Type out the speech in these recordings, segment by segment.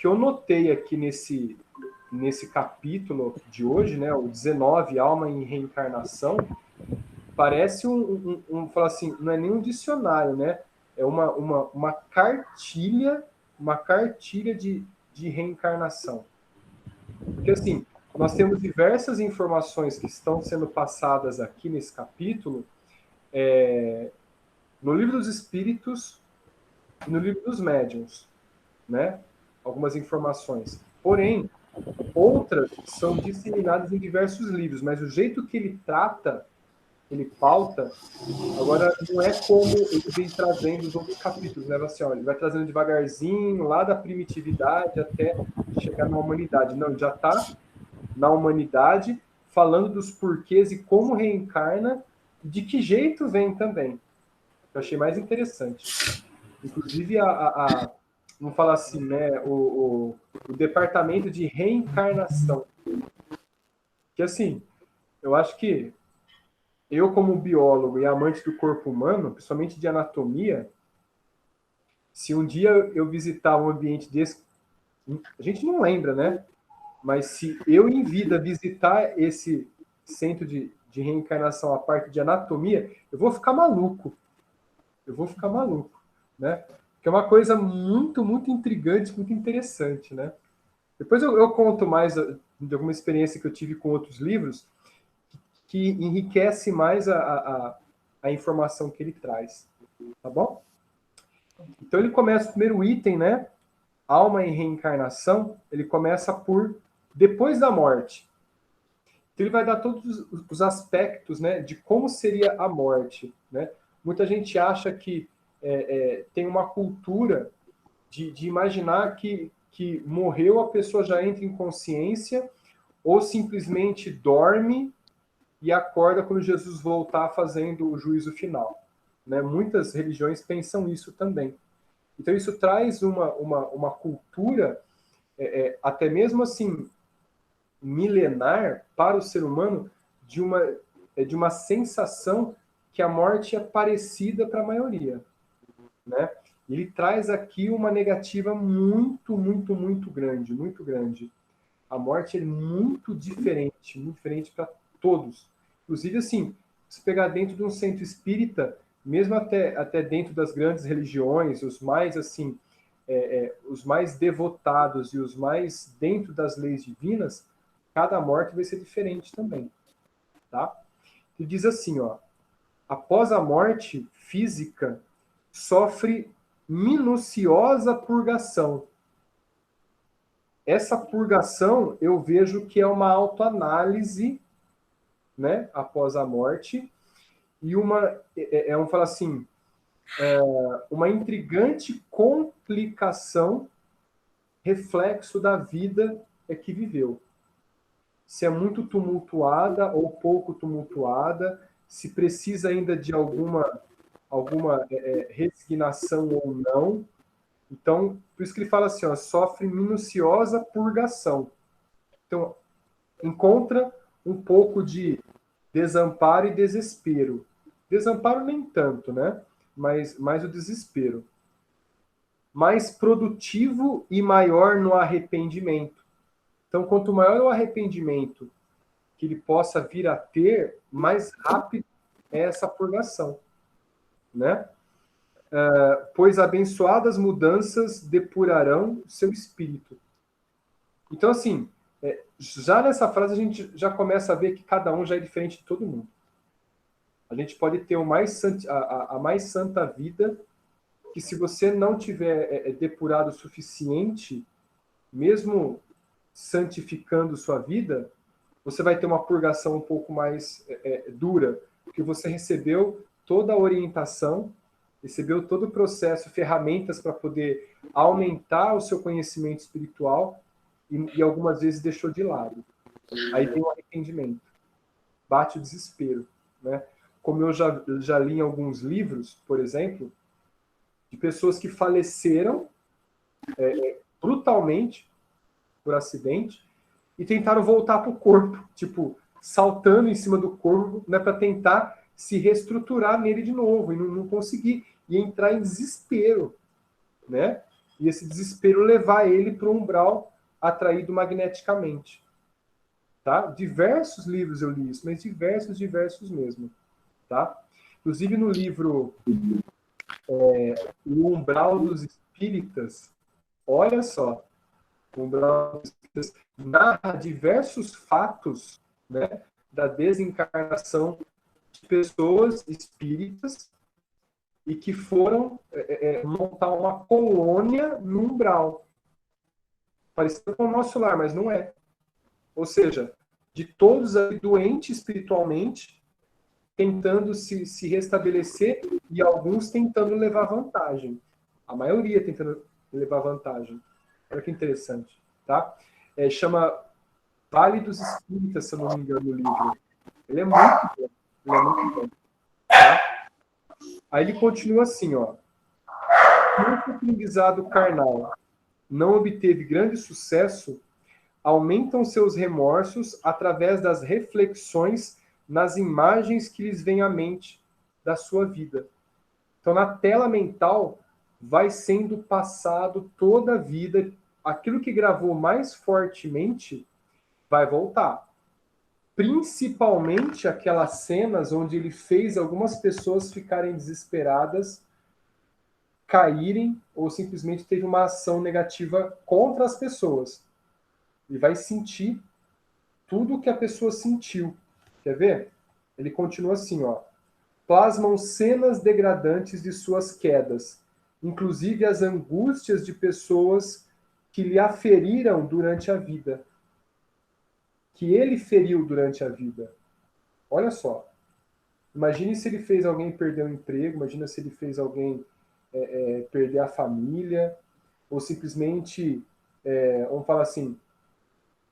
que eu notei aqui nesse capítulo de hoje, né, o 19, Alma e Reencarnação, parece falar assim, não é nem um dicionário, né? É uma cartilha de reencarnação. Porque, assim, nós temos diversas informações que estão sendo passadas aqui nesse capítulo, no Livro dos Espíritos e no Livro dos Médiuns, né? Algumas informações. Porém, outras são disseminadas em diversos livros, mas o jeito que ele trata, ele pauta, agora não é como ele vem trazendo os outros capítulos, né? Assim, ó, ele vai trazendo devagarzinho, lá da primitividade até chegar na humanidade. Não, ele já está na humanidade, falando dos porquês e como reencarna, de que jeito vem também. Eu achei mais interessante. Inclusive, vamos falar assim, né, o departamento de reencarnação. Que, assim, eu acho que eu, como biólogo e amante do corpo humano, principalmente de anatomia, se um dia eu visitar um ambiente desse, a gente não lembra, né? Mas se eu, em vida, visitar esse centro de reencarnação, a parte de anatomia, eu vou ficar maluco. Né? Que é uma coisa muito, muito intrigante, muito interessante, né? Depois eu conto mais de alguma experiência que eu tive com outros livros que enriquece mais a informação que ele traz, tá bom? Então ele começa o primeiro item, né? Alma e reencarnação, ele começa por depois da morte. Então ele vai dar todos os aspectos, né, de como seria a morte, né? Muita gente acha que tem uma cultura de imaginar que morreu, a pessoa já entra em consciência ou simplesmente dorme e acorda quando Jesus voltar fazendo o juízo final, né? Muitas religiões pensam isso também. Então isso traz uma cultura, até mesmo assim, milenar para o ser humano, de uma sensação que a morte é parecida para a maioria, né? Ele traz aqui uma negativa muito, muito, muito grande, muito grande. A morte é muito diferente para todos. Inclusive, assim, se pegar dentro de um centro espírita, mesmo até dentro das grandes religiões, os mais, assim, os mais devotados e os mais dentro das leis divinas, cada morte vai ser diferente também, tá? Ele diz assim, ó, após a morte física, sofre minuciosa purgação. Essa purgação eu vejo que é uma autoanálise, né, após a morte, e vamos falar assim, uma intrigante complicação, reflexo da vida que viveu. Se é muito tumultuada ou pouco tumultuada, se precisa ainda de alguma resignação ou não. Então, por isso que ele fala assim, ó, sofre minuciosa purgação. Então, encontra um pouco de desamparo e desespero. Desamparo nem tanto, né? Mas mais o desespero. Mais produtivo e maior no arrependimento. Então, quanto maior o arrependimento que ele possa vir a ter, mais rápido é essa purgação, né? Pois abençoadas mudanças depurarão seu espírito. Então, assim, já nessa frase a gente já começa a ver que cada um já é diferente de todo mundo. A gente pode ter a mais santa vida, que se você não tiver depurado o suficiente, mesmo santificando sua vida, você vai ter uma purgação um pouco mais dura, porque você recebeu toda a orientação, recebeu todo o processo, ferramentas para poder aumentar o seu conhecimento espiritual e algumas vezes deixou de lado. Aí vem o arrependimento, bate o desespero, né? Como eu já li em alguns livros, por exemplo, de pessoas que faleceram brutalmente por acidente e tentaram voltar para o corpo, tipo, saltando em cima do corpo, né, para tentar se reestruturar nele de novo, e não conseguir, e entrar em desespero, né? e esse desespero levar ele para um umbral atraído magneticamente. Tá? Diversos livros eu li isso, mas diversos mesmo. Tá? Inclusive no livro O Umbral dos Espíritas, olha só, o Umbral dos Espíritas narra diversos fatos, né, da desencarnação de pessoas espíritas e que foram montar uma colônia no umbral. Parecido com o nosso lar, mas não é. Ou seja, de todos ali doentes espiritualmente, tentando se restabelecer e alguns tentando levar vantagem. A maioria tentando levar vantagem. Olha que interessante. Tá? Chama Vale dos Espíritas, se eu não me engano, o livro. Ele é muito bom. Ele é muito bom. Tá? Aí ele continua assim, ó. Se o aprendizado carnal não obteve grande sucesso, aumentam seus remorsos através das reflexões nas imagens que lhes vêm à mente da sua vida. Então, na tela mental, vai sendo passado toda a vida. Aquilo que gravou mais fortemente vai voltar. Principalmente aquelas cenas onde ele fez algumas pessoas ficarem desesperadas, caírem, ou simplesmente teve uma ação negativa contra as pessoas. E vai sentir tudo o que a pessoa sentiu. Quer ver? Ele continua assim, ó. Plasmam cenas degradantes de suas quedas, inclusive as angústias de pessoas que lhe aferiram durante a vida. Que ele feriu durante a vida. Olha só. Imagine se ele fez alguém perder o emprego, imagina se ele fez alguém perder a família, ou simplesmente, vamos falar assim,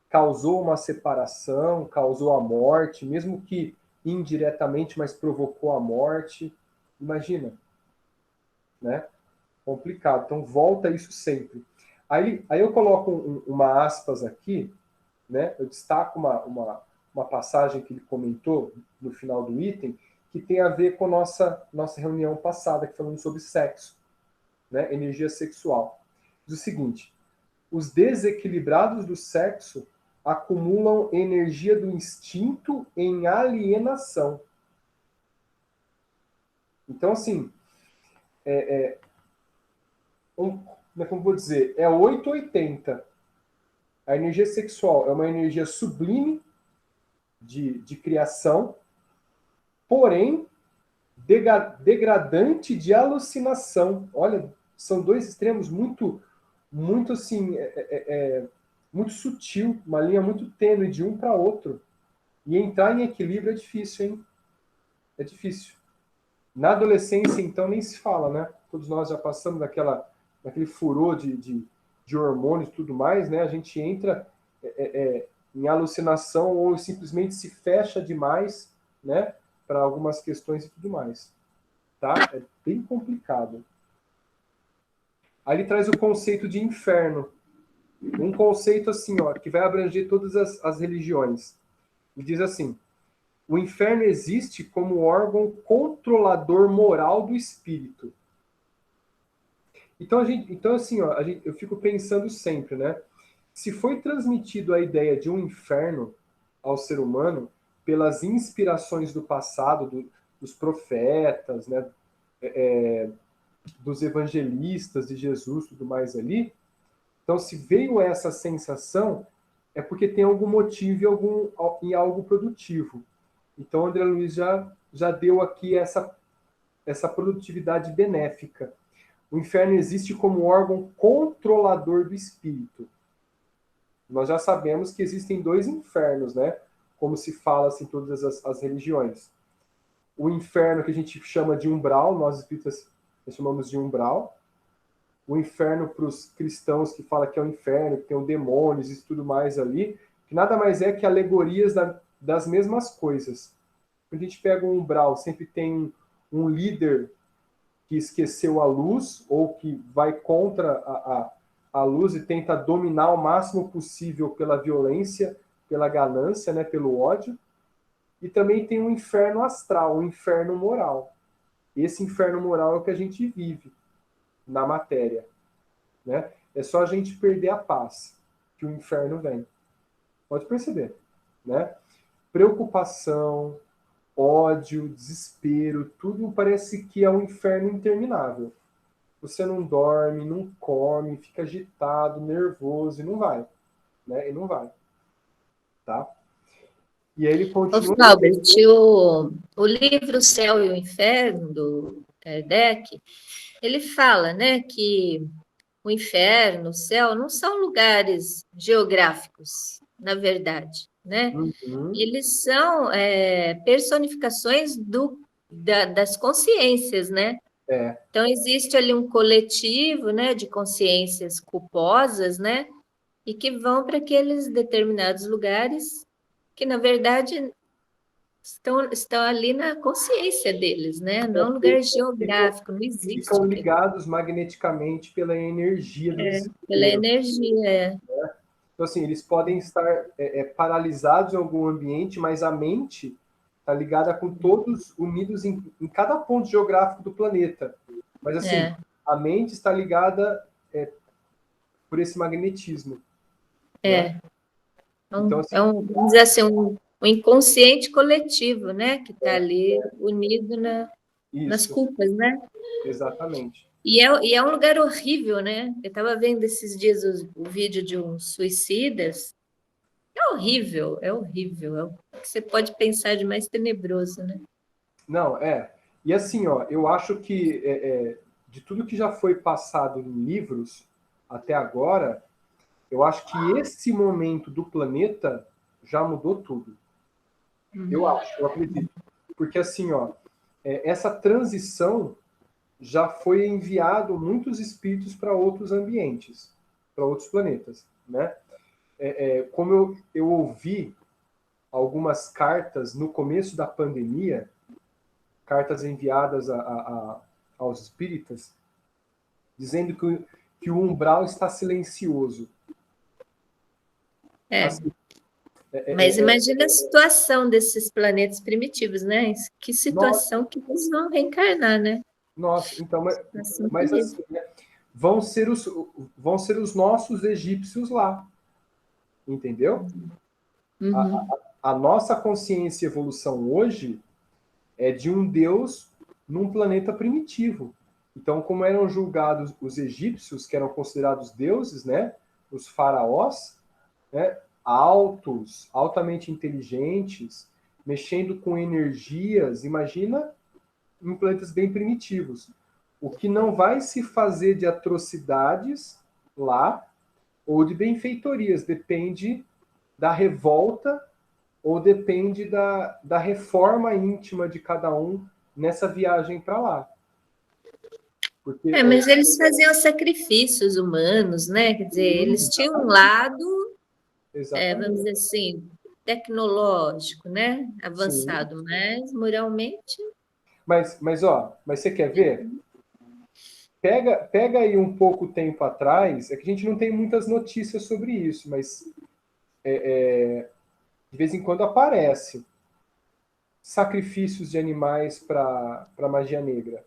causou uma separação, causou a morte, mesmo que indiretamente, mas provocou a morte. Imagina, né? Complicado. Então, volta isso sempre. Aí eu coloco uma aspas aqui, né? Eu destaco uma passagem que ele comentou no final do item, que tem a ver com a nossa reunião passada, que falamos sobre sexo, né? Energia sexual. Diz o seguinte: os desequilibrados do sexo acumulam energia do instinto em alienação. Então, assim, como vou dizer, é 880. A energia sexual é uma energia sublime de criação, porém degradante de alucinação. Olha, são dois extremos muito assim, muito sutil, uma linha muito tênue de um para outro. E entrar em equilíbrio é difícil, hein? É difícil. Na adolescência, então, nem se fala, né? Todos nós já passamos daquele furor de hormônios e tudo mais, né? A gente entra em alucinação ou simplesmente se fecha demais, né? Para algumas questões e tudo mais. Tá? É bem complicado. Aí ele traz o conceito de inferno. Um conceito assim, ó, que vai abranger todas as religiões. Ele diz assim: o inferno existe como órgão controlador moral do espírito. Então assim, ó, eu fico pensando sempre, né? Se foi transmitido a ideia de um inferno ao ser humano pelas inspirações do passado, dos profetas, né? Dos evangelistas de Jesus, tudo mais ali. Então, se veio essa sensação, é porque tem algum motivo em algo produtivo. Então, André Luiz já deu aqui essa produtividade benéfica. O inferno existe como órgão controlador do espírito. Nós já sabemos que existem dois infernos, né? Como se fala assim, em todas as religiões. O inferno que a gente chama de umbral, nós espíritas chamamos de umbral. O inferno para os cristãos que fala que é o inferno, que tem o demônios e tudo mais ali, que nada mais é que alegorias das mesmas coisas. Quando a gente pega um umbral, sempre tem um líder que esqueceu a luz ou que vai contra a luz e tenta dominar o máximo possível pela violência, pela ganância, né, pelo ódio. E também tem um inferno astral, um inferno moral. Esse inferno moral é o que a gente vive na matéria. né? É só a gente perder a paz que o inferno vem. Pode perceber, né? Preocupação, ódio, desespero, tudo parece que é um inferno interminável. Você não dorme, não come, fica agitado, nervoso e não vai, né? E não vai, tá? E aí ele Ô, continua. Albert, o livro O Céu e o Inferno, do Kardec, ele fala, né, que o inferno, o céu, não são lugares geográficos, na verdade, né? Uhum, Eles são personificações das consciências, né? é, Então, existe ali um coletivo, né, de consciências culposas, né? E que vão para aqueles determinados lugares que, na verdade, estão ali na consciência deles, né? Não é um lugar ficam, geográfico, não existe ficam aquilo. ligados magneticamente pela energia do Pela desespero. energia. Então, assim, eles podem estar paralisados em algum ambiente, mas a mente está ligada com todos unidos em cada ponto geográfico do planeta. Mas, assim, É, a mente está ligada por esse magnetismo, né? é. Então, assim, Vamos dizer assim, um inconsciente coletivo, né? Que está ali unido nas isso, culpas, né? exatamente. E é um lugar horrível, né? Eu estava vendo esses dias o vídeo de uns suicidas. É horrível, é horrível. É o que você pode pensar de mais tenebroso, né? Não, E assim, ó, eu acho que de tudo que já foi passado em livros até agora, eu acho que esse momento do planeta já mudou tudo. Eu acho, eu acredito. Porque assim, ó, essa transição já foi enviado muitos espíritos para outros ambientes, para outros planetas, né? Como eu ouvi algumas cartas no começo da pandemia, cartas enviadas aos espíritas, dizendo que o umbral está silencioso. É. Assim, Mas imagina a situação desses planetas primitivos, né? Que nossa, situação que eles vão reencarnar, né? nossa, então, Situação mas terrível. assim, né? vão ser os nossos egípcios lá, entendeu? Uhum. A nossa consciência e evolução hoje é de um Deus num planeta primitivo. Então, como eram julgados os egípcios, que eram considerados deuses, né? Os faraós, né? Altos, altamente inteligentes, mexendo com energias, imagina em planetas bem primitivos. O que não vai se fazer de atrocidades lá ou de benfeitorias, depende da revolta ou depende da reforma íntima de cada um nessa viagem para lá. Porque Mas eles faziam sacrifícios humanos, né? Quer dizer, eles tinham um lado, vamos exatamente. dizer assim, tecnológico, né? Sim. Avançado, mas moralmente. Mas você quer ver? Pega aí um pouco tempo atrás, é que a gente não tem muitas notícias sobre isso, mas de vez em quando aparece sacrifícios de animais para magia negra.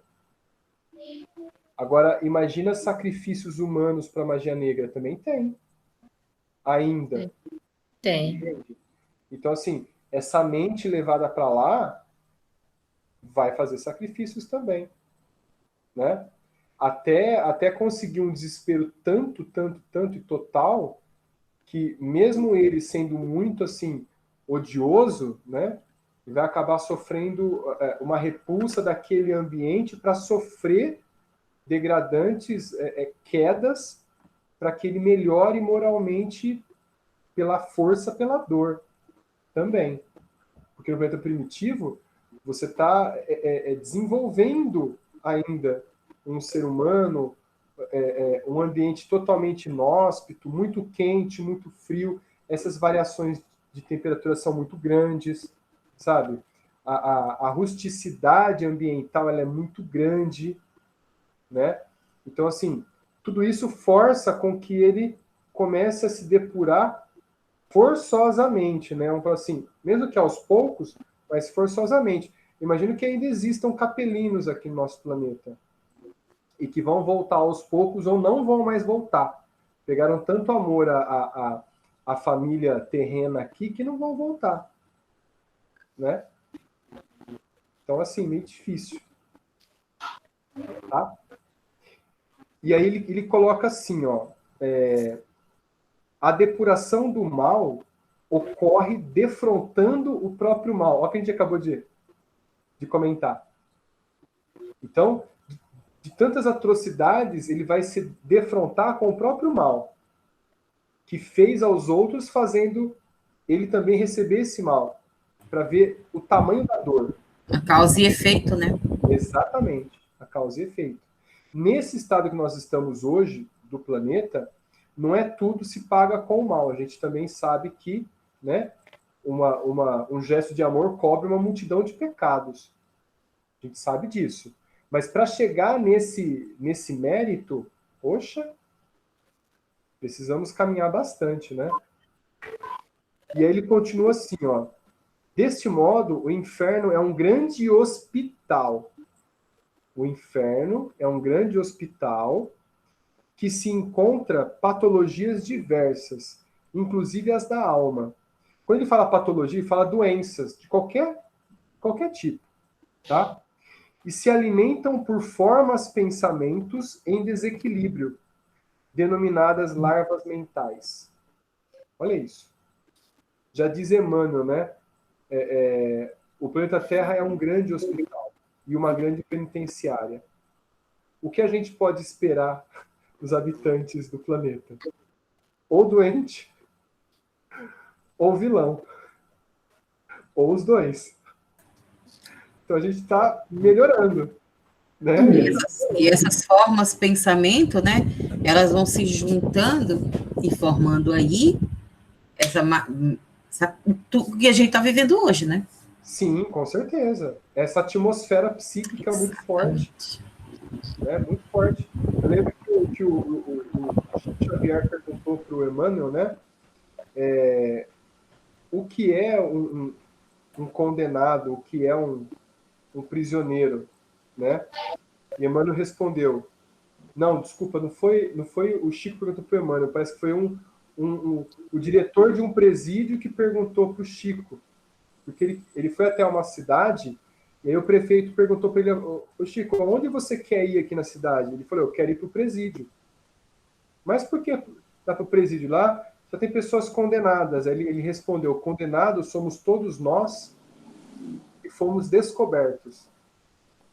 Agora, imagina sacrifícios humanos para magia negra. Também tem, ainda. Tem. Entende? Então, assim, essa mente levada para lá vai fazer sacrifícios também, né? Até conseguir um desespero tanto, tanto, tanto e total que mesmo ele sendo muito assim odioso, né, ele vai acabar sofrendo uma repulsa daquele ambiente para sofrer degradantes quedas para que ele melhore moralmente pela força, pela dor também. Porque no planeta primitivo você está desenvolvendo ainda um ser humano, um ambiente totalmente inóspito, muito quente, muito frio. Essas variações de temperatura são muito grandes, sabe? A rusticidade ambiental ela é muito grande, né? Então, assim, tudo isso força com que ele comece a se depurar forçosamente, né? Vamos falar assim, mesmo que aos poucos, mas forçosamente. Imagino que ainda existam capelinos aqui no nosso planeta, e que vão voltar aos poucos ou não vão mais voltar. Pegaram tanto amor à família terrena aqui que não vão voltar, né? Então, assim, meio difícil. Tá? E aí ele coloca assim, ó, a depuração do mal ocorre defrontando o próprio mal. Olha o que a gente acabou de comentar. Então, de tantas atrocidades, ele vai se defrontar com o próprio mal, que fez aos outros, fazendo ele também receber esse mal, para ver o tamanho da dor. A causa e efeito, né? Exatamente, a causa e efeito. Nesse estado que nós estamos hoje, do planeta, não é tudo se paga com o mal. A gente também sabe que, né, um gesto de amor cobre uma multidão de pecados. A gente sabe disso. Mas para chegar nesse mérito, poxa, precisamos caminhar bastante, né? E aí ele continua assim, ó. Deste modo, o inferno é um grande hospital. O inferno é um grande hospital que se encontra patologias diversas, inclusive as da alma. Quando ele fala patologia, ele fala doenças de qualquer tipo, tá? E se alimentam por formas pensamentos em desequilíbrio, denominadas larvas mentais. Olha isso. Já diz Emmanuel, né? O planeta Terra é um grande hospital e uma grande penitenciária. O que a gente pode esperar dos habitantes do planeta? Ou doente, ou vilão, ou os dois. Então a gente está melhorando, né? E essas formas de pensamento, né? Elas vão se juntando e formando aí tudo que a gente está vivendo hoje, né? Sim, com certeza. Essa atmosfera psíquica muito forte. Né? Muito forte. Eu lembro que o Chico Xavier perguntou para o Emmanuel, né? O que é um condenado, o que é um prisioneiro, né? E Emmanuel respondeu, não, desculpa, não foi o Chico que perguntou para o Emmanuel, parece que foi o diretor de um presídio que perguntou para o Chico, porque ele foi até uma cidade, e aí o prefeito perguntou para ele, ô Chico, onde você quer ir aqui na cidade? Ele falou, eu quero ir para o presídio. Mas por que dá para o presídio? Lá só tem pessoas condenadas. Aí ele respondeu, condenados somos todos nós que fomos descobertos.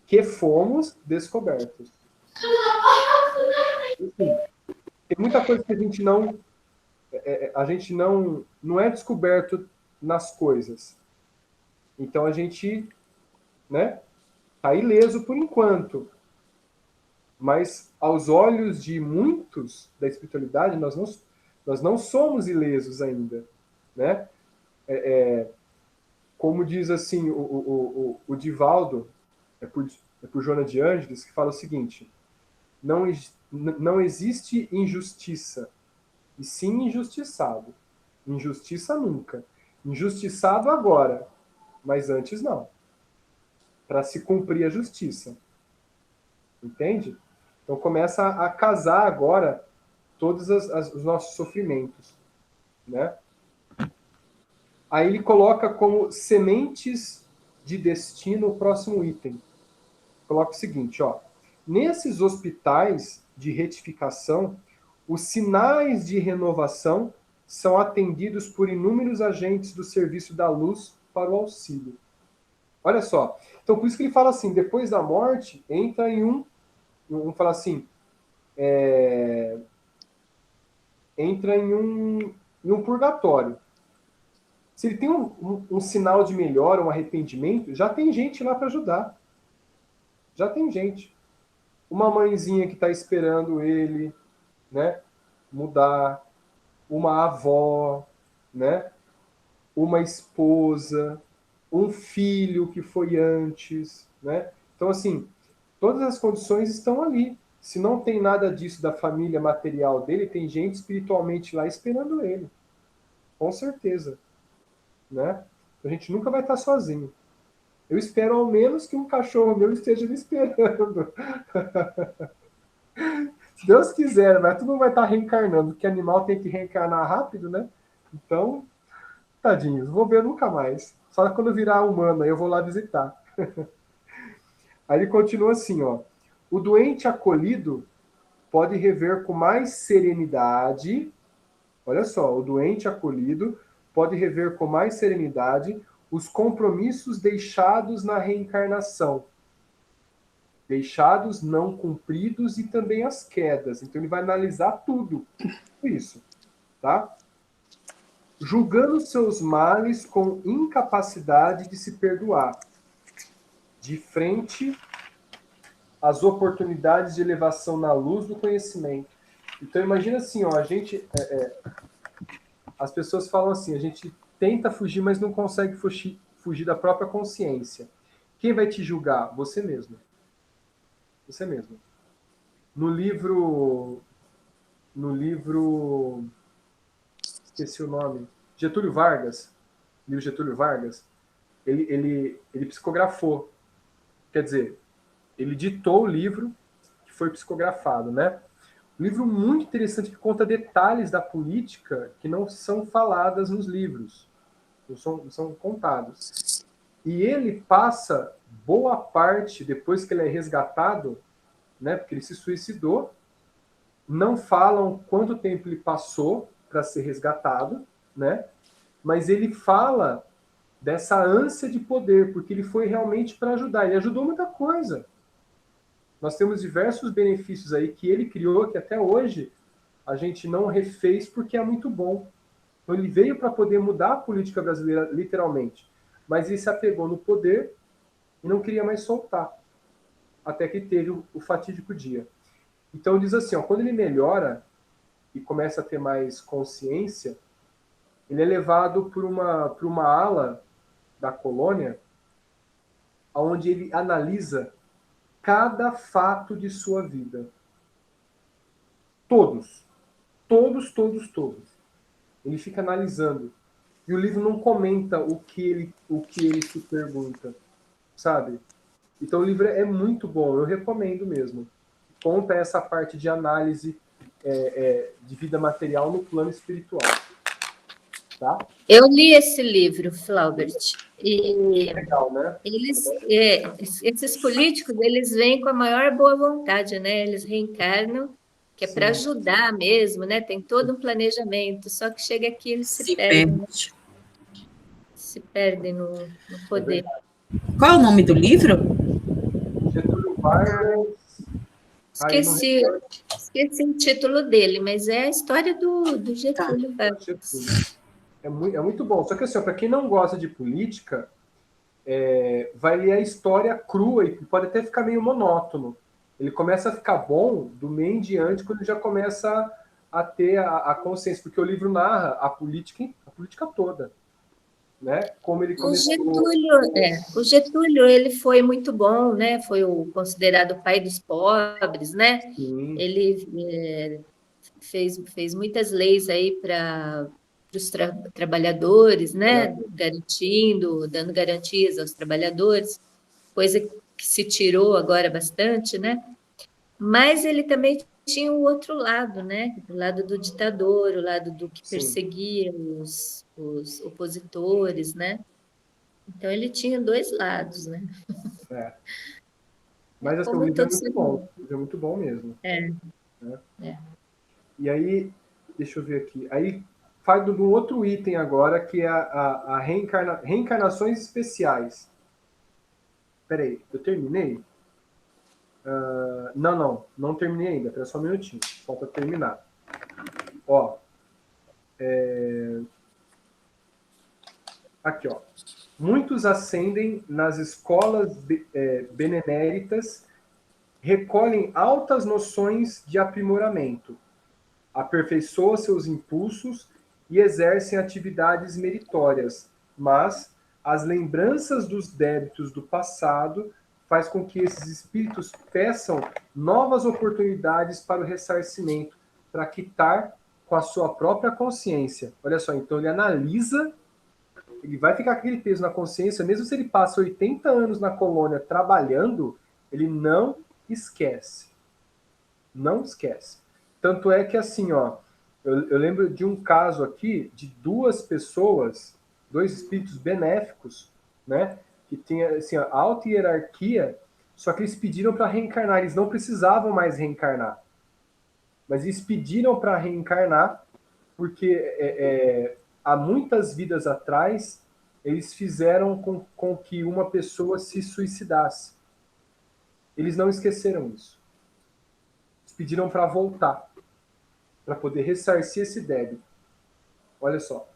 Que fomos descobertos. Enfim, tem muita coisa que a gente não é descoberto nas coisas. Então a gente, né, tá ileso por enquanto. Mas aos olhos de muitos da espiritualidade, nós não somos ilesos ainda, né? Como diz assim o Divaldo, por Joana de Ângeles, que fala o seguinte: não existe injustiça, e sim injustiçado. Injustiça nunca. Injustiçado agora, mas antes não. Para se cumprir a justiça. Entende? Então começa a casar agora todos os nossos sofrimentos, né? Aí ele coloca como sementes de destino o próximo item. Coloca o seguinte, ó. Nesses hospitais de retificação, os sinais de renovação são atendidos por inúmeros agentes do serviço da luz para o auxílio. Olha só. Então, por isso que ele fala assim, depois da morte, entra em vamos falar assim, entra em um purgatório. Se ele tem um sinal de melhora, um arrependimento, já tem gente lá para ajudar. Já tem gente. Uma mãezinha que está esperando ele, né, mudar, uma avó, né, uma esposa, um filho que foi antes, né? Então, assim, todas as condições estão ali. Se não tem nada disso da família material dele, tem gente espiritualmente lá esperando ele. Com certeza. Né? A gente nunca vai estar sozinho. Eu espero ao menos que um cachorro meu esteja me esperando. Se Deus quiser, mas tu não vai estar reencarnando, porque animal tem que reencarnar rápido, né? Então, tadinhos, vou ver nunca mais. Só quando virar humano, aí eu vou lá visitar. Aí ele continua assim, ó. O doente acolhido pode rever com mais serenidade. Olha só, o doente acolhido pode rever com mais serenidade os compromissos deixados na reencarnação, deixados não cumpridos e também as quedas. Então ele vai analisar tudo isso, tá? Julgando seus males com incapacidade de se perdoar, de frente às oportunidades de elevação na luz do conhecimento. Então imagina assim, ó, a gente, as pessoas falam assim, a gente tenta fugir, mas não consegue fugir da própria consciência. Quem vai te julgar? Você mesmo. Você mesmo. No livro, esqueci o nome, Getúlio Vargas, livro Getúlio Vargas, ele psicografou. Quer dizer, ele ditou o livro que foi psicografado, né? Um livro muito interessante que conta detalhes da política que não são faladas nos livros, não são contados. E ele passa boa parte, depois que ele é resgatado, né, porque ele se suicidou, não falam quanto tempo ele passou para ser resgatado, né? Mas ele fala dessa ânsia de poder, porque ele foi realmente para ajudar. Ele ajudou muita coisa. Nós temos diversos benefícios aí que ele criou, que até hoje a gente não refez porque é muito bom. Então ele veio para poder mudar a política brasileira, literalmente. Mas ele se apegou no poder e não queria mais soltar. Até que teve o fatídico dia. Então diz assim, ó, quando ele melhora e começa a ter mais consciência, ele é levado por uma ala da colônia, onde ele analisa cada fato de sua vida. Todos. Todos, todos, todos. Ele fica analisando. E o livro não comenta o que ele se pergunta, sabe? Então o livro é muito bom, eu recomendo mesmo. Conta essa parte de análise de vida material no plano espiritual. Tá? Eu li esse livro, Flaubert, e Legal, né? esses políticos, eles vêm com a maior boa vontade, né? Eles reencarnam, que é para ajudar mesmo, né? Tem todo um planejamento, só que chega aqui eles se perdem, né? Se perdem no poder. Qual é o nome do livro? Getúlio Vargas. Esqueci o título dele, mas é a história do Getúlio Vargas. É muito bom. Só que assim, para quem não gosta de política, vai ler a história crua e pode até ficar meio monótono. Ele começa a ficar bom do meio em diante quando ele já começa a ter a consciência, porque o livro narra a política toda. Né? Como ele começou... O Getúlio, ele foi muito bom, né? Foi o considerado pai dos pobres, né? Sim. Ele fez muitas leis aí para os trabalhadores, né? Dando garantias aos trabalhadores, coisa que se tirou agora bastante, né? Mas ele também tinha o outro lado, né? O lado do ditador, o lado do que perseguia os opositores, né? Então ele tinha dois lados, né? Mas assim, o livro é muito bom. O livro é muito bom mesmo. Né? E aí, deixa eu ver aqui. Aí faz do outro item agora, que é a reencarnações especiais. Peraí, eu terminei? Não terminei ainda. Espera só um minutinho. Falta terminar. Ó. Aqui, ó. Muitos ascendem nas escolas beneméritas, recolhem altas noções de aprimoramento, aperfeiçoam seus impulsos e exercem atividades meritórias, mas as lembranças dos débitos do passado faz com que esses espíritos peçam novas oportunidades para o ressarcimento, para quitar com a sua própria consciência. Olha só, então ele analisa, ele vai ficar com aquele peso na consciência, mesmo se ele passa 80 anos na colônia trabalhando, ele não esquece. Não esquece. Tanto é que, assim, ó, eu lembro de um caso aqui de duas pessoas, dois espíritos benéficos, né? Que tinha, assim, a alta hierarquia, só que eles pediram para reencarnar. Eles não precisavam mais reencarnar. Mas eles pediram para reencarnar porque há muitas vidas atrás eles fizeram com que uma pessoa se suicidasse. Eles não esqueceram isso. Eles pediram para voltar, para poder ressarcir esse débito. Olha só.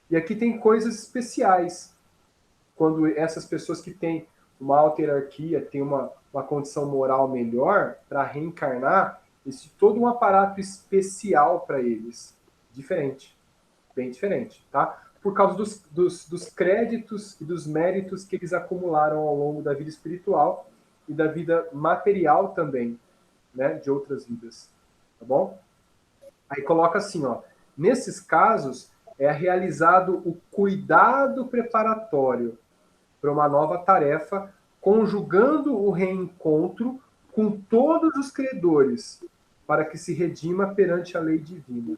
E aqui tem coisas especiais. Quando essas pessoas que têm uma alta hierarquia, têm uma condição moral melhor, para reencarnar, existe todo um aparato especial para eles. Diferente. Bem diferente, tá? Por causa dos créditos e dos méritos que eles acumularam ao longo da vida espiritual e da vida material também, né? De outras vidas. Tá bom? Aí coloca assim, ó. Nesses casos, é realizado o cuidado preparatório para uma nova tarefa, conjugando o reencontro com todos os credores, para que se redima perante a lei divina.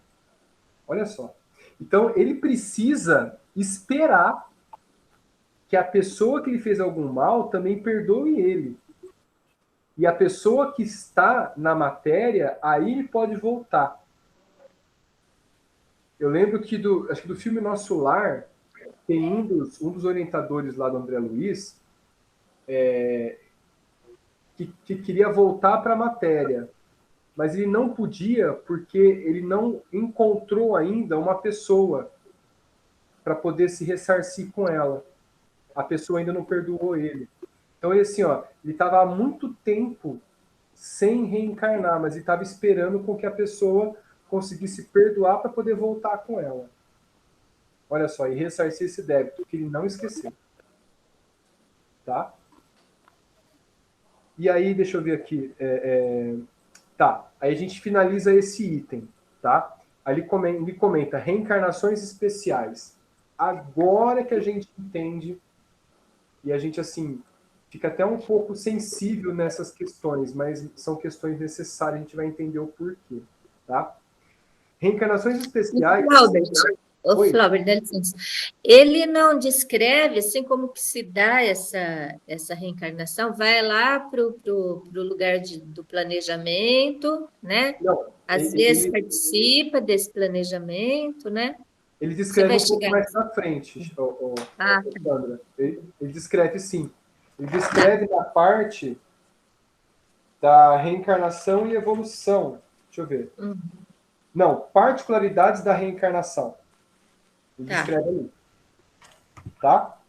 Olha só. Então, ele precisa esperar que a pessoa que lhe fez algum mal também perdoe ele. E a pessoa que está na matéria, aí ele pode voltar. Eu lembro que acho que do filme Nosso Lar, tem um dos orientadores lá do André Luiz, que queria voltar para a matéria, mas ele não podia porque ele não encontrou ainda uma pessoa para poder se ressarcir com ela. A pessoa ainda não perdoou ele. Então, ele assim, ó, ele estava há muito tempo sem reencarnar, mas ele estava esperando com que a pessoa conseguisse perdoar para poder voltar com ela. Olha só, e ressarcir esse débito, que ele não esqueceu. Tá? E aí, deixa eu ver aqui. Tá, aí a gente finaliza esse item, tá? Aí ele comenta reencarnações especiais. Agora que a gente entende e a gente, assim, fica até um pouco sensível nessas questões, mas são questões necessárias, a gente vai entender o porquê, tá? Reencarnações especiais... Flaubert, dá licença. Ele não descreve, assim, como que se dá essa reencarnação, vai lá para o lugar do planejamento, né? Não, Às vezes participa desse planejamento, né? Ele descreve um pouco mais na frente, Sandra. Ele descreve, sim. Ele descreve na parte da reencarnação e evolução. Deixa eu ver. Não, particularidades da reencarnação. Ele descreve ali. Tá?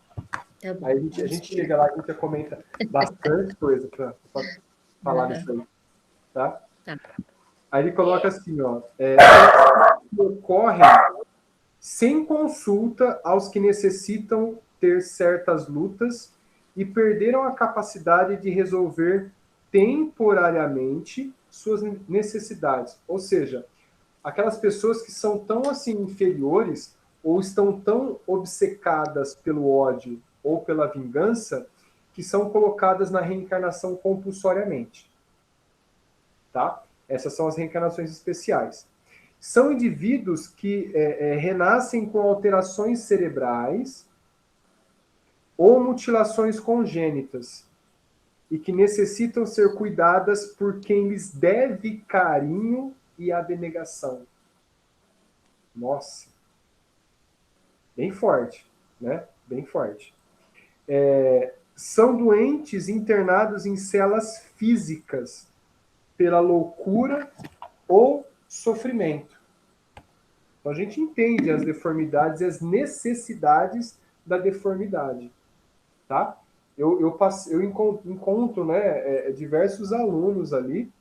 Aí a gente chega lá e a gente comenta bastante coisa para falar disso aí. Tá? Aí ele coloca assim, ó. Ocorre sem consulta aos que necessitam ter certas lutas e perderam a capacidade de resolver temporariamente suas necessidades. Ou seja, aquelas pessoas que são tão assim inferiores ou estão tão obcecadas pelo ódio ou pela vingança que são colocadas na reencarnação compulsoriamente. Tá? Essas são as reencarnações especiais. São indivíduos que renascem com alterações cerebrais ou mutilações congênitas e que necessitam ser cuidadas por quem lhes deve carinho e abnegação. Nossa. Bem forte, né? Bem forte. São doentes internados em celas físicas pela loucura ou sofrimento. Então a gente entende as deformidades e as necessidades da deformidade, tá? Eu encontro, né, diversos alunos ali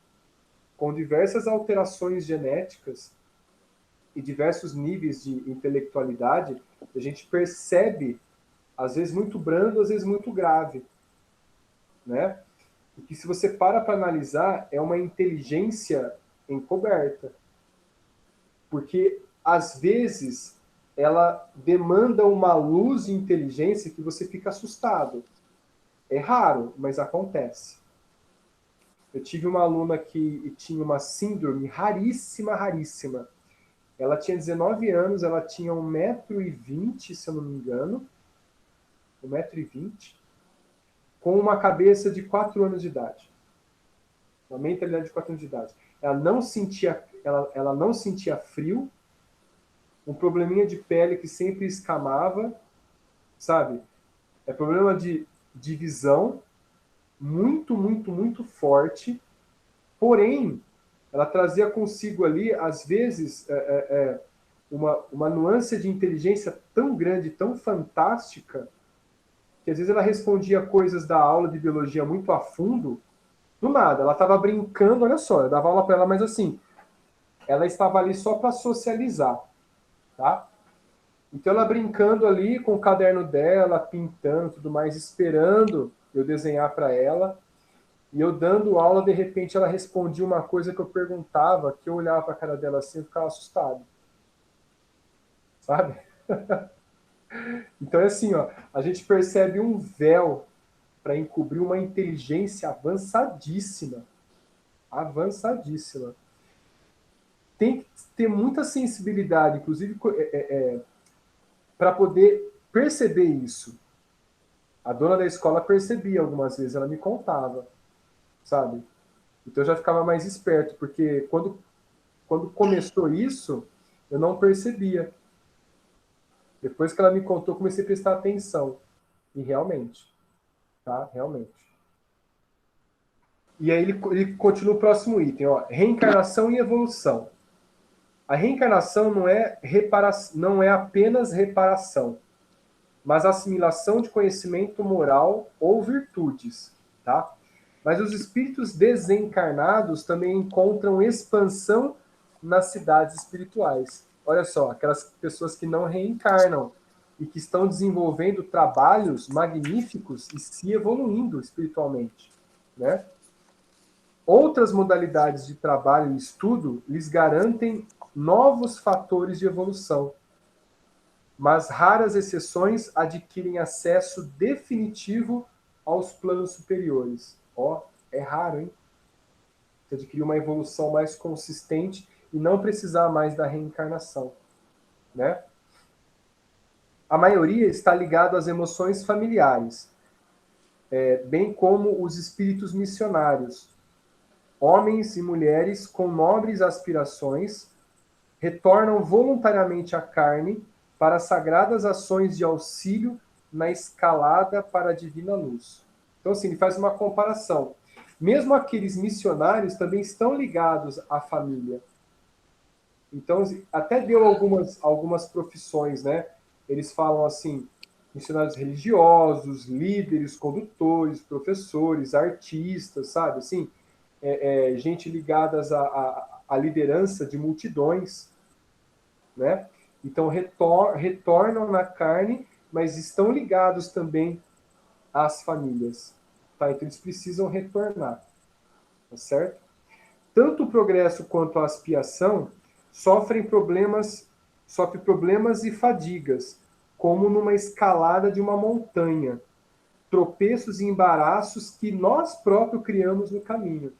com diversas alterações genéticas e diversos níveis de intelectualidade. A gente percebe, às vezes muito brando, às vezes muito grave, né? E que se você para analisar, é uma inteligência encoberta. Porque, às vezes, ela demanda uma luz de inteligência que você fica assustado. É raro, mas acontece. Eu tive uma aluna que tinha uma síndrome raríssima, raríssima. Ela tinha 19 anos, ela tinha 1,20 m, se eu não me engano. 1,20 m, com uma cabeça de 4 anos de idade. Uma mentalidade de 4 anos de idade. Ela não sentia frio, um probleminha de pele que sempre escamava, sabe? É problema de visão, muito, muito, muito forte. Porém, ela trazia consigo ali, às vezes, uma nuance de inteligência tão grande, tão fantástica, que às vezes ela respondia coisas da aula de biologia muito a fundo, do nada. Ela estava brincando, olha só, eu dava aula para ela, mas assim, ela estava ali só para socializar, tá? Então ela brincando ali com o caderno dela, pintando, tudo mais, esperando eu desenhar para ela. E eu dando aula, de repente ela respondia uma coisa que eu perguntava, que eu olhava para a cara dela assim e ficava assustado. Sabe? Então é assim, ó, a gente percebe um véu para encobrir uma inteligência avançadíssima. Avançadíssima. Tem que ter muita sensibilidade, inclusive, para poder perceber isso. A dona da escola percebia algumas vezes, ela me contava, sabe? Então eu já ficava mais esperto, porque quando começou isso, eu não percebia. Depois que ela me contou, comecei a prestar atenção. E realmente, tá? Realmente. E aí ele continua o próximo item, ó. Reencarnação e evolução. A reencarnação não é apenas reparação, mas assimilação de conhecimento moral ou virtudes, tá? Mas os espíritos desencarnados também encontram expansão nas cidades espirituais. Olha só, aquelas pessoas que não reencarnam e que estão desenvolvendo trabalhos magníficos e se evoluindo espiritualmente, né? Outras modalidades de trabalho e estudo lhes garantem novos fatores de evolução, mas raras exceções adquirem acesso definitivo aos planos superiores. Ó, é raro, hein? Você adquirir uma evolução mais consistente e não precisar mais da reencarnação, né? A maioria está ligado às emoções familiares, bem como os espíritos missionários. Homens e mulheres com nobres aspirações retornam voluntariamente à carne para sagradas ações de auxílio na escalada para a divina luz. Então, assim, ele faz uma comparação. Mesmo aqueles missionários também estão ligados à família. Então, até deu algumas profissões, né? Eles falam assim, missionários religiosos, líderes, condutores, professores, artistas, sabe? Assim, gente ligadas à liderança de multidões, né? Então, retornam na carne, mas estão ligados também às famílias, tá? Então, eles precisam retornar, tá certo? Tanto o progresso quanto a expiação sofrem problemas e fadigas, como numa escalada de uma montanha, tropeços e embaraços que nós próprios criamos no caminho.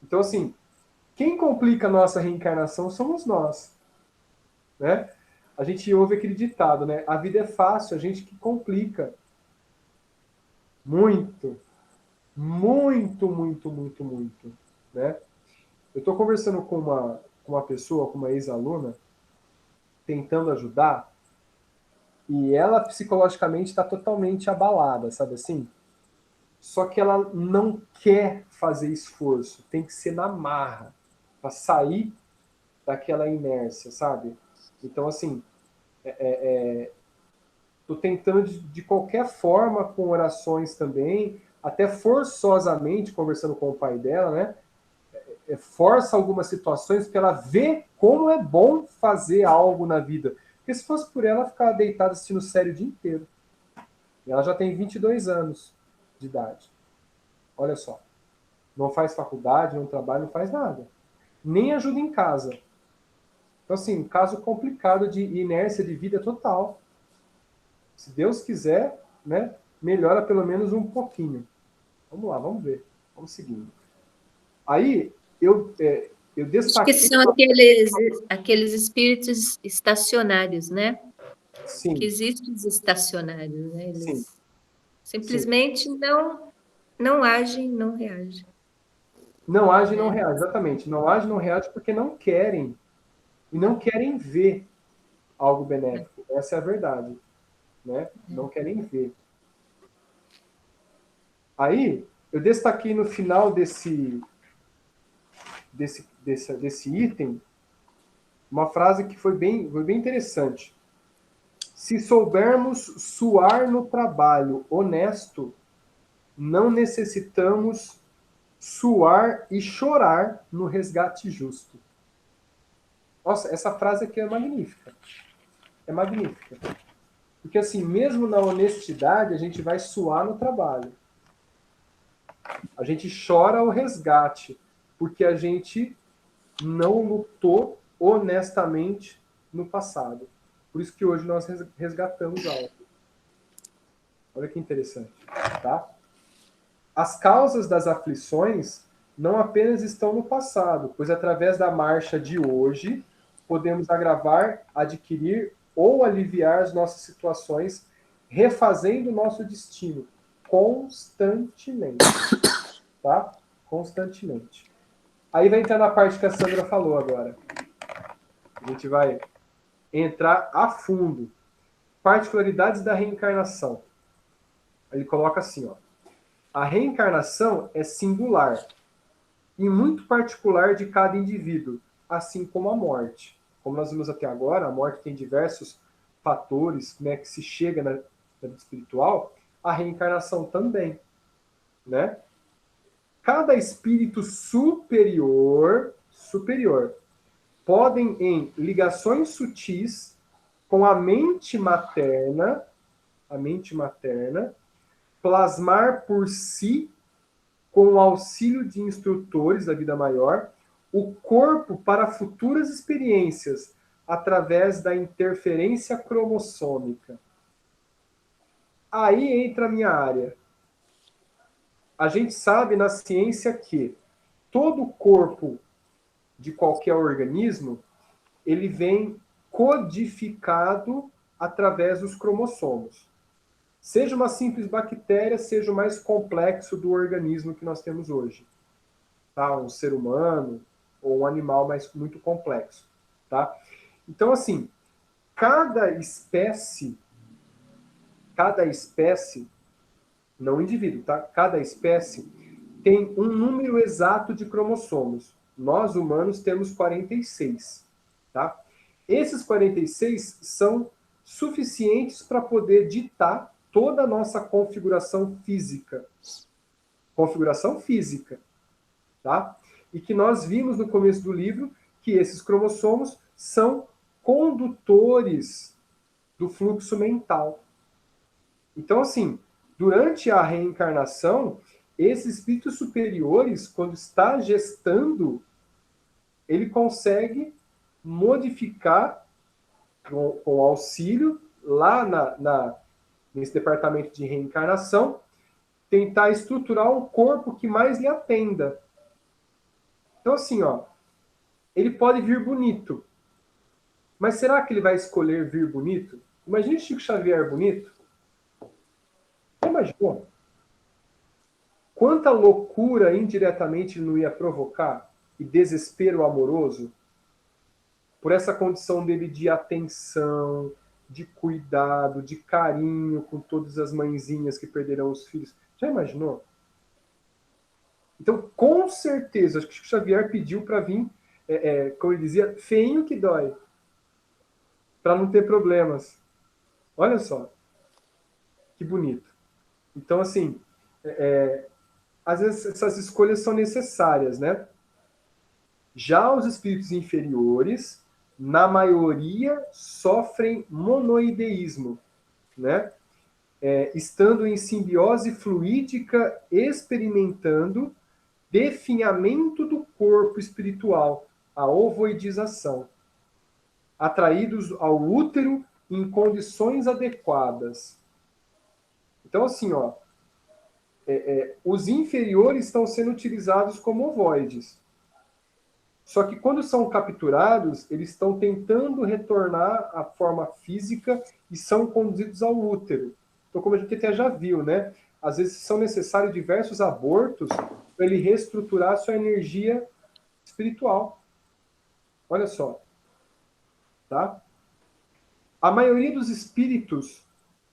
Então, assim, quem complica a nossa reencarnação somos nós, né? A gente ouve aquele ditado, né? A vida é fácil, a gente que complica. Muito, muito, muito, muito, muito, né? Eu estou conversando com uma pessoa, com uma ex-aluna, tentando ajudar, e ela psicologicamente está totalmente abalada, sabe assim? Só que ela não quer fazer esforço, tem que ser na marra, para sair daquela inércia, sabe? Então, assim, estou tentando de qualquer forma, com orações também, até forçosamente, conversando com o pai dela, né? Força algumas situações para ela ver como é bom fazer algo na vida. Porque se fosse por ela, ficar deitada assistindo série o dia inteiro. E ela já tem 22 anos de idade. Olha só. Não faz faculdade, não trabalha, não faz nada. Nem ajuda em casa. Então, assim, um caso complicado de inércia de vida total. Se Deus quiser, né, melhora pelo menos um pouquinho. Vamos lá, vamos ver. Vamos seguindo. Aí, eu Acho destaquei... que são aqueles espíritos estacionários, né? Que Sim, existem os estacionários, né? sim, Eles sim. simplesmente não agem, não reagem. Não age, não reage, exatamente. Não age, não reage porque não querem. E não querem ver algo benéfico. Essa é a verdade. Né? Não querem ver. Aí, eu destaquei no final desse item uma frase que foi bem interessante. Se soubermos suar no trabalho honesto, não necessitamos suar e chorar no resgate justo. Nossa, essa frase aqui é magnífica. É magnífica. Porque assim, mesmo na honestidade, a gente vai suar no trabalho. A gente chora o resgate, porque a gente não lutou honestamente no passado. Por isso que hoje nós resgatamos algo. Olha que interessante, tá? As causas das aflições não apenas estão no passado, pois através da marcha de hoje podemos agravar, adquirir ou aliviar as nossas situações, refazendo o nosso destino constantemente, tá? Constantemente. Aí vai entrar na parte que a Sandra falou agora. A gente vai entrar a fundo. Particularidades da reencarnação. Ele coloca assim, ó. A reencarnação é singular e muito particular de cada indivíduo, assim como a morte. Como nós vimos até agora, a morte tem diversos fatores, né, que se chega na vida espiritual, a reencarnação também, né? Cada espírito superior podem, em ligações sutis com a mente materna, plasmar por si, com o auxílio de instrutores da vida maior, o corpo para futuras experiências, através da interferência cromossômica. Aí entra a minha área. A gente sabe na ciência que todo corpo de qualquer organismo, ele vem codificado através dos cromossomos. Seja uma simples bactéria, seja o mais complexo do organismo que nós temos hoje. Tá? Um ser humano ou um animal muito complexo. Tá? Então, assim, cada espécie, não indivíduo, tá? Cada espécie tem um número exato de cromossomos. Nós, humanos, temos 46. Tá? Esses 46 são suficientes para poder ditar toda a nossa configuração física. Configuração física. Tá? E que nós vimos no começo do livro que esses cromossomos são condutores do fluxo mental. Então, assim, durante a reencarnação, esses espíritos superiores, quando está gestando, ele consegue modificar, com auxílio, lá nesse departamento de reencarnação, tentar estruturar um corpo que mais lhe atenda. Então, assim, ó, ele pode vir bonito, mas será que ele vai escolher vir bonito? Imagina Chico Xavier bonito. Imaginou? Quanta loucura indiretamente ele não ia provocar e desespero amoroso por essa condição dele de atenção, de cuidado, de carinho com todas as mãezinhas que perderão os filhos. Já imaginou? Então, com certeza, acho que Chico Xavier pediu para vir, como ele dizia, feinho que dói, para não ter problemas. Olha só, que bonito. Então, assim, às vezes essas escolhas são necessárias, né? Já os espíritos inferiores, na maioria, sofrem monoideísmo, né? Estando em simbiose fluídica, experimentando definhamento do corpo espiritual, a ovoidização, atraídos ao útero em condições adequadas. Então, assim, ó, os inferiores estão sendo utilizados como ovoides. Só que quando são capturados, eles estão tentando retornar à forma física e são conduzidos ao útero. Então, como a gente até já viu, né? Às vezes são necessários diversos abortos para ele reestruturar a sua energia espiritual. Olha só. Tá? A maioria dos espíritos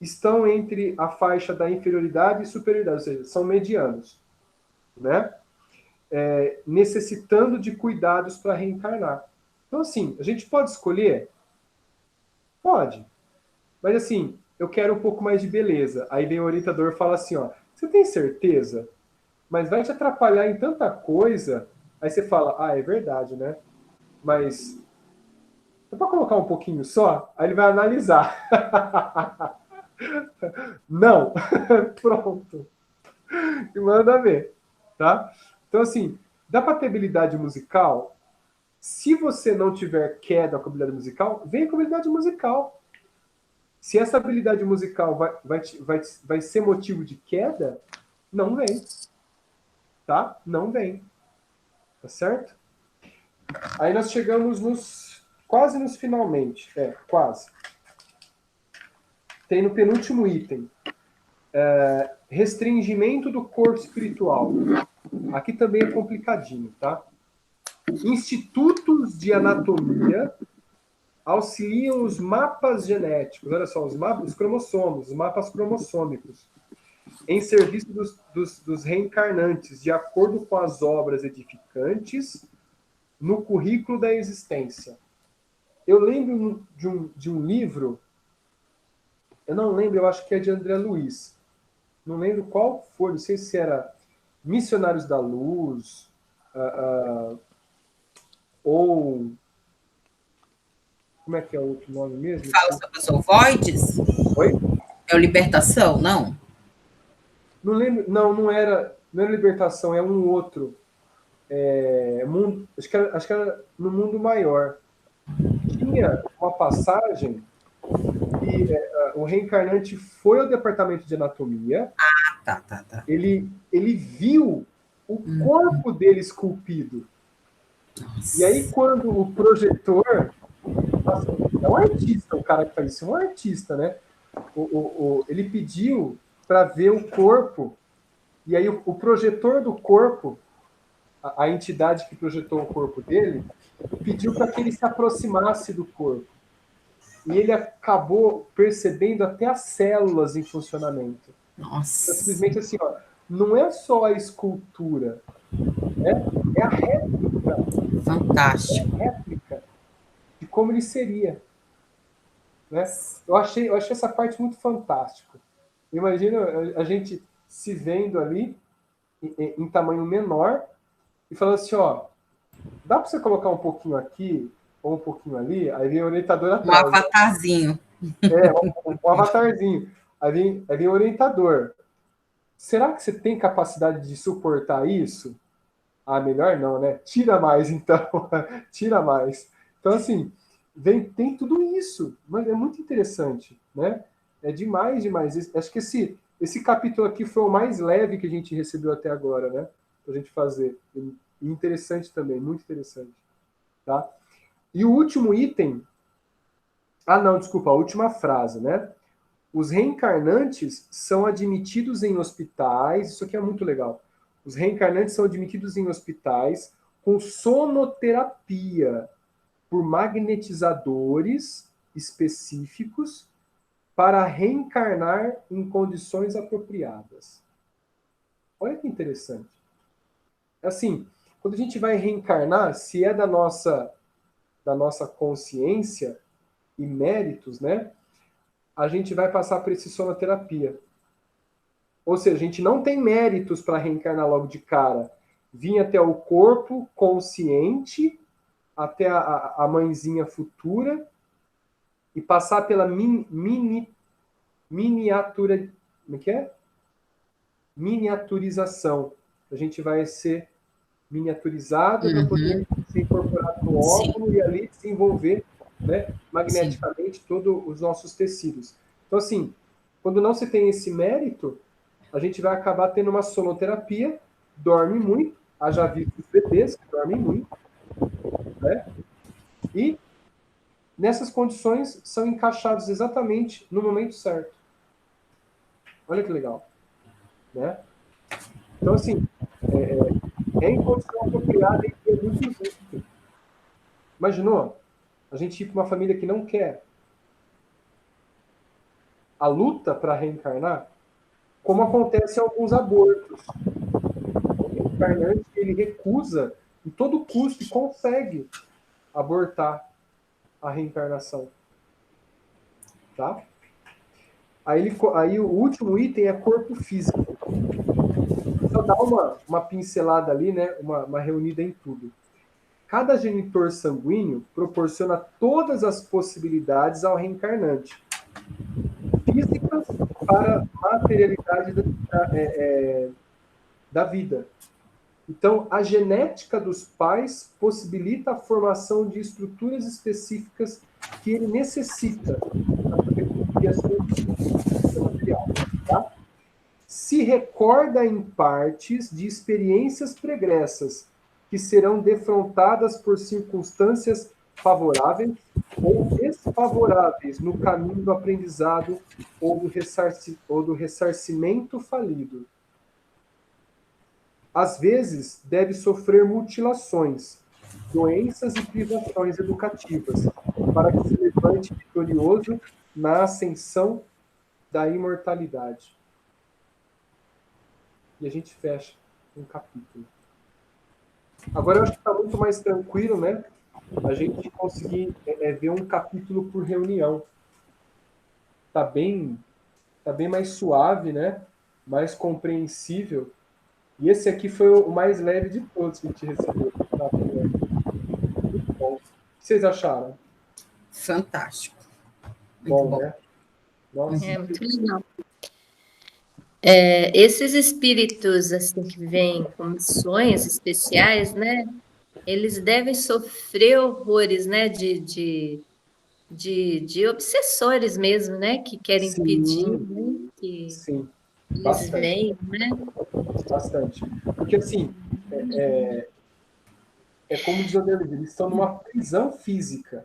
estão entre a faixa da inferioridade e superioridade, ou seja, são medianos, né? Necessitando de cuidados para reencarnar. Então, assim, a gente pode escolher? Pode. Mas, assim, eu quero um pouco mais de beleza. Aí vem o orientador e fala assim, ó, você tem certeza? Mas vai te atrapalhar em tanta coisa. Aí você fala, é verdade, né? Mas dá para colocar um pouquinho só? Aí ele vai analisar. Não. Pronto. E manda ver. Tá? Então, assim, dá para ter habilidade musical? Se você não tiver queda com habilidade musical, vem com habilidade musical. Se essa habilidade musical vai ser motivo de queda, não vem. Tá? Não vem. Tá certo? Aí nós chegamos quase nos finalmente. Quase. Tem no penúltimo item. Restringimento do corpo espiritual. Aqui também é complicadinho, tá? Institutos de anatomia auxiliam os mapas genéticos, olha só, os cromossomos, os mapas cromossômicos, em serviço dos reencarnantes, de acordo com as obras edificantes no currículo da existência. Eu lembro de um livro, eu não lembro, eu acho que é de André Luiz, não lembro qual foi, não sei se era Missionários da Luz, ou... Como é que é o outro nome mesmo? Fala sobre os ovoides? Oi? É o Libertação, não? Não lembro, não era Libertação, é um outro. Acho que era no Mundo Maior. Tinha uma passagem que o reencarnante foi ao departamento de anatomia. Tá. Ele viu o corpo dele esculpido. Nossa. E aí, quando o projetor... Nossa, é um artista o cara que faz isso, é um artista, né? Ele pediu para ver o corpo, e aí o projetor do corpo, a entidade que projetou o corpo dele, pediu para que ele se aproximasse do corpo. E ele acabou percebendo até as células em funcionamento. Nossa. Então, simplesmente assim, ó, não é só a escultura, é a réplica. Fantástico. É a réplica de como ele seria. Né? Eu achei essa parte muito fantástica. Imagina a gente se vendo ali em tamanho menor e falando assim, ó, dá para você colocar um pouquinho aqui ou um pouquinho ali? Aí vem o orientador atrás. Um avatarzinho. Um avatarzinho. Aí vem o orientador. Será que você tem capacidade de suportar isso? Melhor não, né? Tira mais, então. Tira mais. Então, assim, tem tudo isso. Mas é muito interessante, né? É demais. Acho que esse capítulo aqui foi o mais leve que a gente recebeu até agora, né? Pra gente fazer. E interessante também, muito interessante. Tá? E o último item... não, desculpa, a última frase, né? Os reencarnantes são admitidos em hospitais, isso aqui é muito legal. Os reencarnantes são admitidos em hospitais com sonoterapia por magnetizadores específicos para reencarnar em condições apropriadas. Olha que interessante. Assim, quando a gente vai reencarnar, se é da nossa consciência e méritos, né? A gente vai passar por esse sonoterapia. Ou seja, a gente não tem méritos para reencarnar logo de cara. Vir até o corpo consciente, até a mãezinha futura, e passar pela miniatura... Como é que é? Miniaturização. A gente vai ser miniaturizado para poder ser incorporado no óvulo e ali desenvolver, né, magneticamente todos os nossos tecidos. Então, assim, quando não se tem esse mérito, a gente vai acabar tendo uma sonoterapia, dorme muito, haja visto os bebês que dormem muito, né? E nessas condições são encaixados exatamente no momento certo. Olha que legal, né? Então, assim, em condição apropriada e é muito justo. Imaginou? A gente ir para uma família que não quer a luta para reencarnar, como acontece em alguns abortos. O reencarnante, ele recusa, em todo custo, e consegue abortar a reencarnação. Tá? Aí o último item é corpo físico. Só dá uma pincelada ali, né? Uma reunida em tudo. Cada genitor sanguíneo proporciona todas as possibilidades ao reencarnante, físicas para a materialidade da vida. Então, a genética dos pais possibilita a formação de estruturas específicas que ele necessita para poder cumprir a sua material. Tá? Se recorda em partes de experiências pregressas que serão defrontadas por circunstâncias favoráveis ou desfavoráveis no caminho do aprendizado ou do ressarcimento falido. Às vezes, deve sofrer mutilações, doenças e privações educativas, para que se levante vitorioso na ascensão da imortalidade. E a gente fecha um capítulo. Agora eu acho que está muito mais tranquilo, né? A gente conseguir ver um capítulo por reunião. Tá bem mais suave, né? Mais compreensível. E esse aqui foi o mais leve de todos que a gente recebeu. Tá? Muito bom. O que vocês acharam? Fantástico. Muito bom. Né? Nossa, muito legal. Esses espíritos assim que vêm com missões especiais, né? Eles devem sofrer horrores, né? De obsessores mesmo, né? Que querem impedir, né? Que sim, eles bastante. vêm, né? Bastante. Porque, assim, como diz o David, eles estão numa prisão física.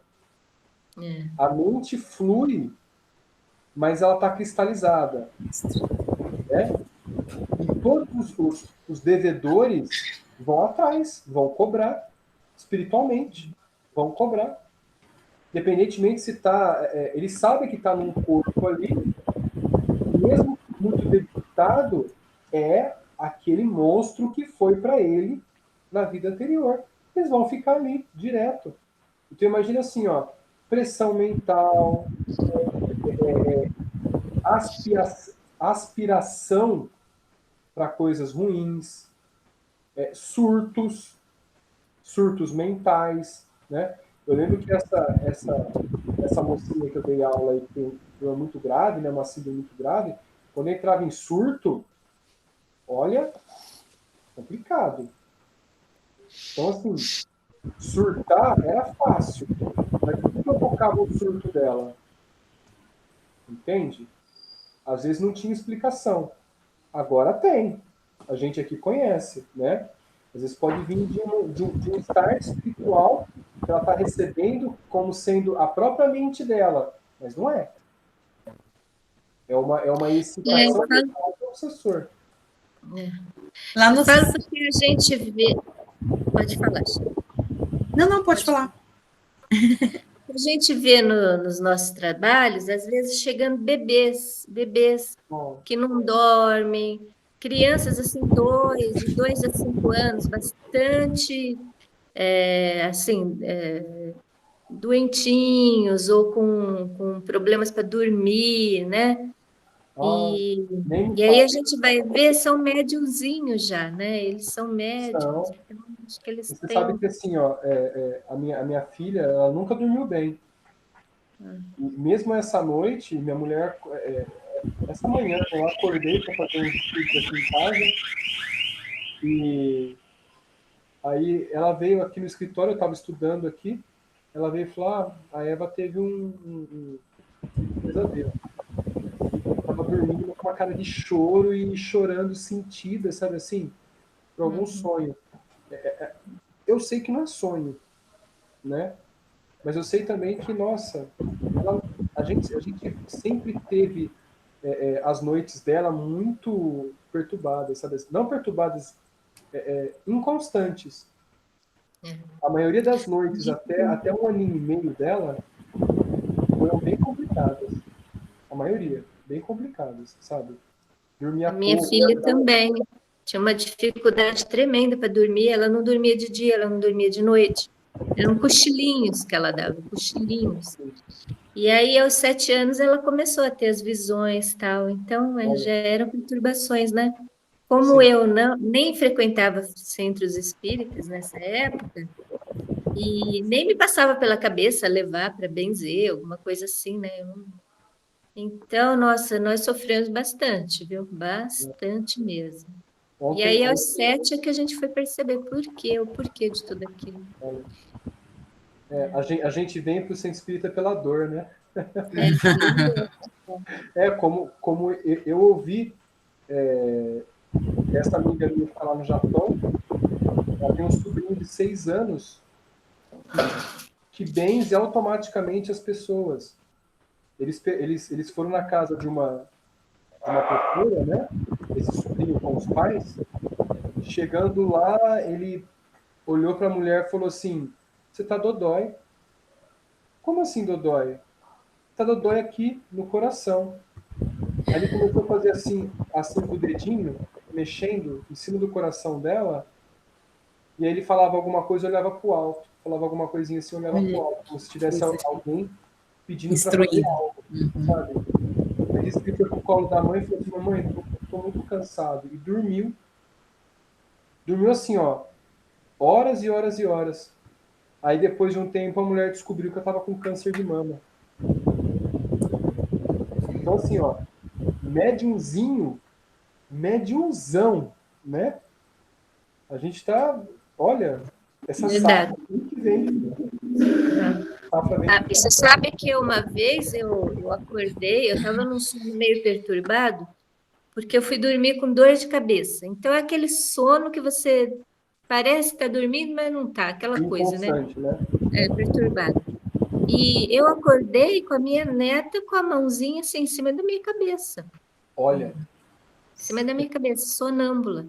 A mente flui, mas ela está cristalizada. Né? E todos os devedores vão atrás, vão cobrar espiritualmente, vão cobrar. Independentemente se está... ele sabe que está num corpo ali, mesmo muito debilitado, é aquele monstro que foi para ele na vida anterior. Eles vão ficar ali, direto. Então imagina assim, ó, pressão mental, aspiração para coisas ruins, surtos mentais, né? Eu lembro que essa mocinha que eu dei aula aí, que tem um problema muito grave, né, uma síndrome muito grave, quando entrava em surto, olha, complicado. Então, assim, surtar era fácil, mas por que provocava o surto dela? Entende? Às vezes não tinha explicação. Agora tem. A gente aqui conhece, né? Às vezes pode vir de um start espiritual que ela está recebendo como sendo a própria mente dela, mas não é. É uma excitação do obsessor. Lá no... Eu falo porque a gente vê... Pode falar, Chico. Não, pode falar. A gente vê nos nossos trabalhos, às vezes, chegando bebês que não dormem, crianças assim, de 2 a 5 anos, bastante doentinhos ou com problemas para dormir, né? E aí a gente vai ver, são médiumzinhos já, né? Eles são médiums, então acho que eles Você têm... sabe que assim, ó, a minha filha, ela nunca dormiu bem. E mesmo essa noite, minha mulher, essa manhã, eu acordei para fazer um estudo aqui em casa, e aí ela veio aqui no escritório, eu estava estudando aqui, ela veio e falou, a Eva teve um pesadelo. Estava dormindo com uma cara de choro e chorando sentida, sabe assim, por algum sonho. Eu sei que não é sonho, né? Mas eu sei também que, nossa, a gente sempre teve as noites dela muito perturbadas, sabe? Não perturbadas, inconstantes. A maioria das noites, até 1 aninho e meio dela, foram bem complicadas. A maioria, bem complicadas, sabe? Dormia A minha pouco. filha também tinha uma dificuldade tremenda para dormir. Ela não dormia de dia, ela não dormia de noite. Eram cochilinhos que ela dava, cochilinhos. E aí, aos 7 anos, ela começou a ter as visões e tal. Então, já eram perturbações, né? Como Sim. eu nem frequentava centros espíritas nessa época, e nem me passava pela cabeça levar para benzer, alguma coisa assim, né? Então, nossa, nós sofremos bastante, viu? Bastante mesmo. E Ontem, aí, aos 7 é que a gente foi perceber o porquê de tudo aquilo. a gente vem para o centro espírita pela dor, né? Como eu ouvi essa amiga minha que está lá no Japão, ela tem um sobrinho de 6 anos que benze automaticamente as pessoas. Eles foram na casa de uma professora, né? Esse sobrinho com os pais. Chegando lá, ele olhou para a mulher e falou assim: "Você tá dodói?" "Como assim dodói?" "Tá dodói aqui no coração." Aí ele começou a fazer assim com o dedinho, mexendo em cima do coração dela, e aí ele falava alguma coisa, olhava para o alto. Falava alguma coisinha assim, olhava para o alto, como se tivesse alguém pedindo para fazer algo, sabe? Aí disse que foi pro colo da mãe e falou assim: "Mamãe, tô muito cansado." E dormiu. Dormiu assim, ó, horas e horas e horas. Aí depois de um tempo a mulher descobriu que eu tava com câncer de mama. Então assim, ó, médiumzinho, médiumzão, né? A gente tá, olha, essa safra que vem. Safra vem. E você sabe que uma vez eu acordei, eu estava num sono meio perturbado, porque eu fui dormir com dor de cabeça. Então é aquele sono que você parece que está dormindo, mas não está, aquela coisa, né? É perturbado. E eu acordei com a minha neta com a mãozinha assim em cima da minha cabeça. Olha. Em cima da minha cabeça, sonâmbula.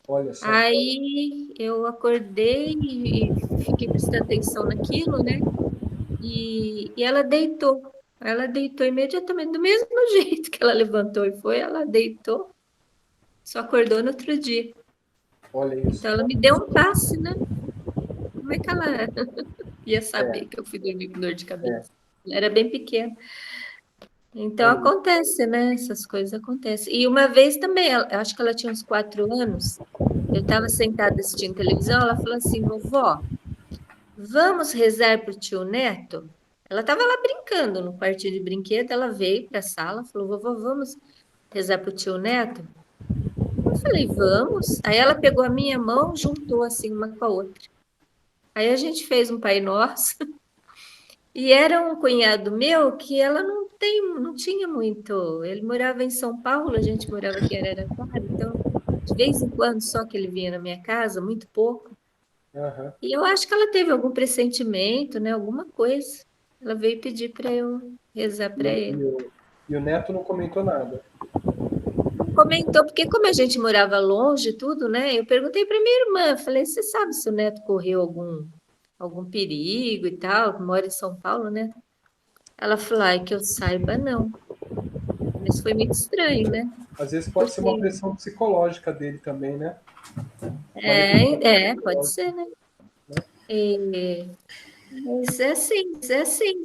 Olha só. Aí eu acordei e fiquei prestando atenção naquilo, né? E ela deitou. Ela deitou imediatamente, do mesmo jeito que ela levantou e foi, ela deitou, só acordou no outro dia. Olha isso. Então ela me deu um passe, né? Como é que ela ia saber que eu fui dormir com dor de cabeça? Ela era bem pequena. Então acontece, né? Essas coisas acontecem. E uma vez também, acho que ela tinha uns 4 anos, eu estava sentada assistindo televisão, ela falou assim: "Vovó, vamos rezar para o tio Neto?" Ela estava lá brincando no quartinho de brinquedo, ela veio para a sala, falou: "Vovó, vamos rezar para o tio Neto?" Eu falei: "Vamos." Aí ela pegou a minha mão, juntou assim uma com a outra. Aí a gente fez um Pai Nosso. E era um cunhado meu que ela não tinha muito. Ele morava em São Paulo, a gente morava aqui em Araraquara, então de vez em quando só que ele vinha na minha casa, muito pouco. E eu acho que ela teve algum pressentimento, né? Alguma coisa. Ela veio pedir para eu rezar para ele. E o neto não comentou nada. Comentou, porque como a gente morava longe, tudo, né? Eu perguntei para minha irmã, falei: "Você sabe se o neto correu algum perigo e tal? Mora em São Paulo, né?" Ela falou: "Ai, que eu saiba, não." Mas foi muito estranho, né? Às vezes pode ser uma pressão psicológica dele também, né? Pode ser, né? Mas é assim,